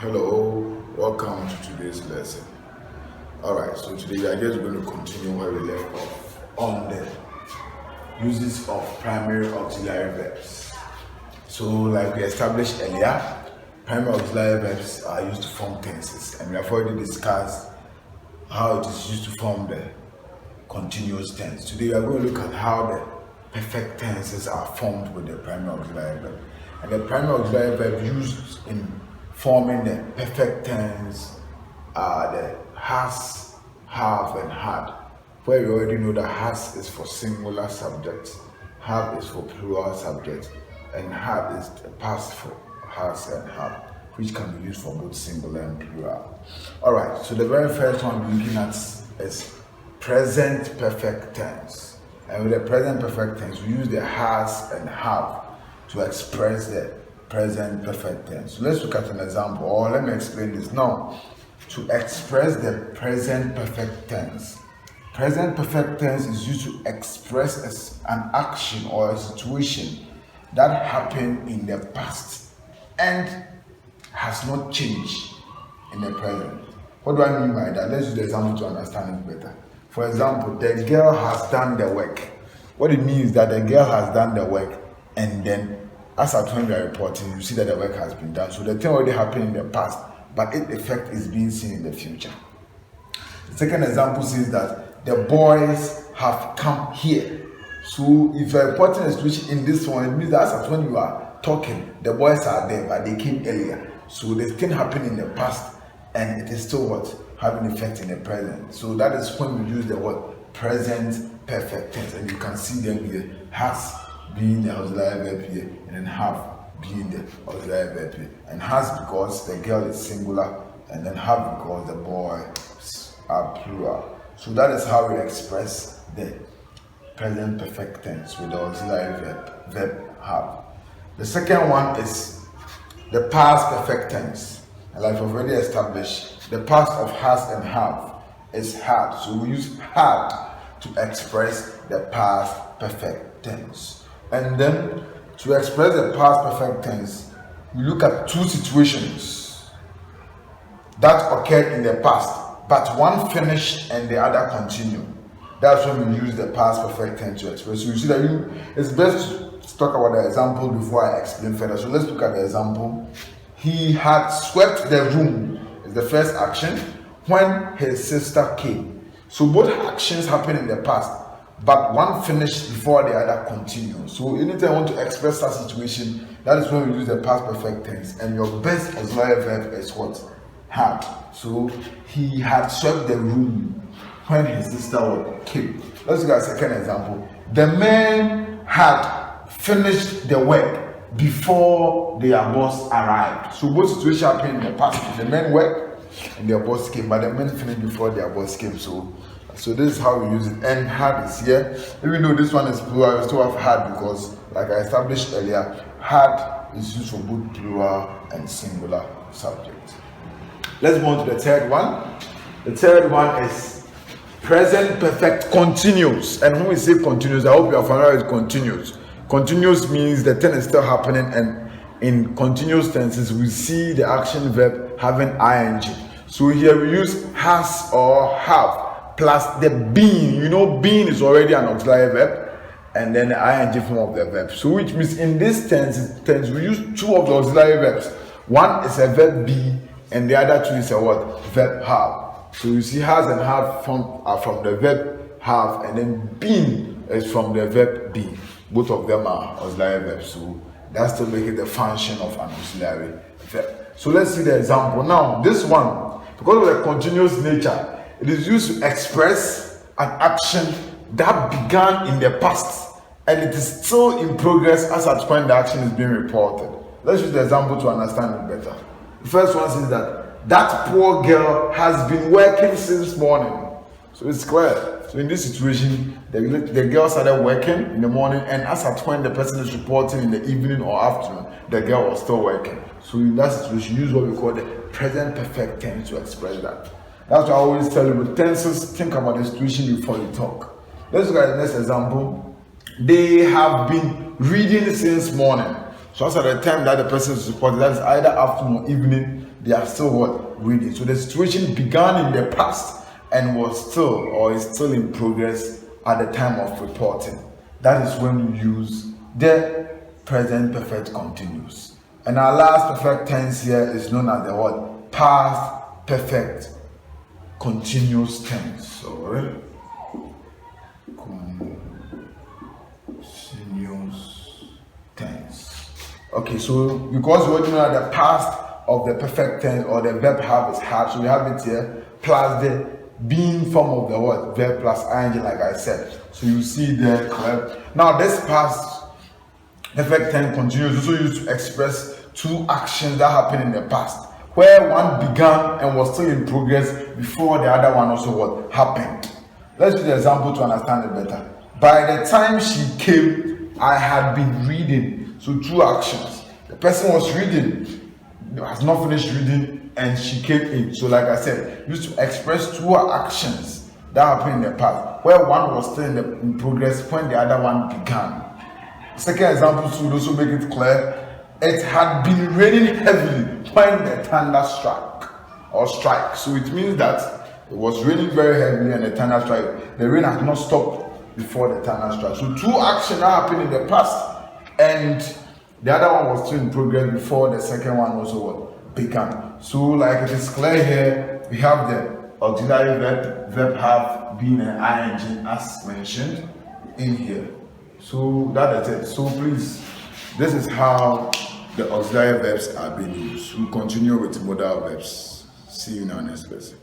Hello, welcome to today's lesson. Alright, so today we are just going to continue where we left off on the uses of primary auxiliary verbs. So, like we established earlier, primary auxiliary verbs are used to form tenses, and we have already discussed how it is used to form the continuous tense. Today we are going to look at how the perfect tenses are formed with the primary auxiliary verb. And the primary auxiliary verb used in forming the perfect tense are the has, have, and had. Where you already know that has is for singular subjects, have is for plural subjects, and had is the past for has and have, which can be used for both singular and plural. Alright, so the very first one we're looking at is present perfect tense. And with the present perfect tense, we use the has and have to express the present perfect tense. So let's look at an example, or let me explain this now. To express the present perfect tense, present perfect tense is used to express an action or a situation that happened in the past and has not changed in the present. What do I mean by that? Let's use the example to understand it better. For example, the girl has done the work. What it means is that the girl has done the work, and then as at when we are reporting, you see that the work has been done. So the thing already happened in the past, but its effect is being seen in the future. The second example says that the boys have come here. So if you are reporting a situation in this one, it means that as at when you are talking, the boys are there, but they came earlier. So the thing happened in the past, and it is still what? Having effect in the present. So that is when we use the word present perfect tense, and you can see them here. Has being the auxiliary verb here, and then have being the auxiliary verb here. And has because the girl is singular, and then have because the boys are plural. So that is how we express the present perfect tense with the auxiliary verb have. The second one is the past perfect tense. And like I've already established, the past of has and have is had. So we use had to express the past perfect tense. And then to express the past perfect tense, we look at two situations that occurred in the past, but one finished and the other continued. That's when we use the past perfect tense to express. So you see that it's best to talk about the example before I explain further. So let's look at the example. He had swept the room is the first action when his sister came. So both actions happened in the past, but one finished before the other continued. So anytime you want to express that situation, that is when we use the past perfect tense. And your best auxiliary verb is what? Had. So he had swept the room when his sister came. Let's look at a second example. The man had finished the work before their boss arrived. So both situations happened in the past. The men worked and their boss came, but the men finished before their boss came. So this is how we use it. And had is here. Even though this one is plural, we still have had because, like I established earlier, had is used for both plural and singular subjects. Let's move on to the third one. The third one is present perfect continuous. And when we say continuous, I hope you are familiar with continuous. Continuous means the thing is still happening, and in continuous tenses, we see the action verb having ing. So here we use has or have plus the being. You know, being is already an auxiliary verb, and then the ing form of the verb. So which means in this tense we use two of the auxiliary verbs. One is a verb be, and the other two is a what? Verb have. So you see has and have are from the verb have, and then being is from the verb be. Both of them are auxiliary verbs. So that's to make it the function of an auxiliary verb. So let's see the example. Now this one, because of the continuous nature, it is used to express an action that began in the past and it is still in progress as at when the action is being reported. Let's use the example to understand it better. The first one says that poor girl has been working since morning. So it's clear. So in this situation, the girl started working in the morning, and as at when the person is reporting in the evening or afternoon, the girl was still working. So in that situation, use what we call the present perfect tense to express that. That's why I always tell you with tenses, think about the situation before you talk. Let's look at the next example. They have been reading since morning. So as at the time that the person is reported, that is either afternoon or evening, they are still what? Reading. So the situation began in the past and was still or is still in progress at the time of reporting. That is when you use the present perfect continuous. And our last perfect tense here is known as the word past perfect continuous tense. So continuous tense. Okay, so because we already know that the past of the perfect tense or the verb have is had, so we have it here plus the being form of the word verb plus ing, like I said. So you see there. Now this past perfect tense continuous is also used to express two actions that happened in the past, where one began and was still in progress before the other one also what happened. Let's do the example to understand it better. By the time she came, I had been reading. So two actions. The person was reading, has not finished reading, and she came in. So like I said, used to express two actions that happened in the past, where one was still in progress when the other one began. The second example to also make it clear, it had been raining heavily when the thunder struck. So it means that it was raining very heavily and the thunder struck. The rain had not stopped before the thunder struck. So two actions that happened in the past, and the other one was still in progress before the second one also what began. So like it is clear here, we have the auxiliary verb have being an ing as mentioned in here. So that is it. So please, this is how the auxiliary verbs are being used. We'll continue with modal verbs. See you in our next lesson.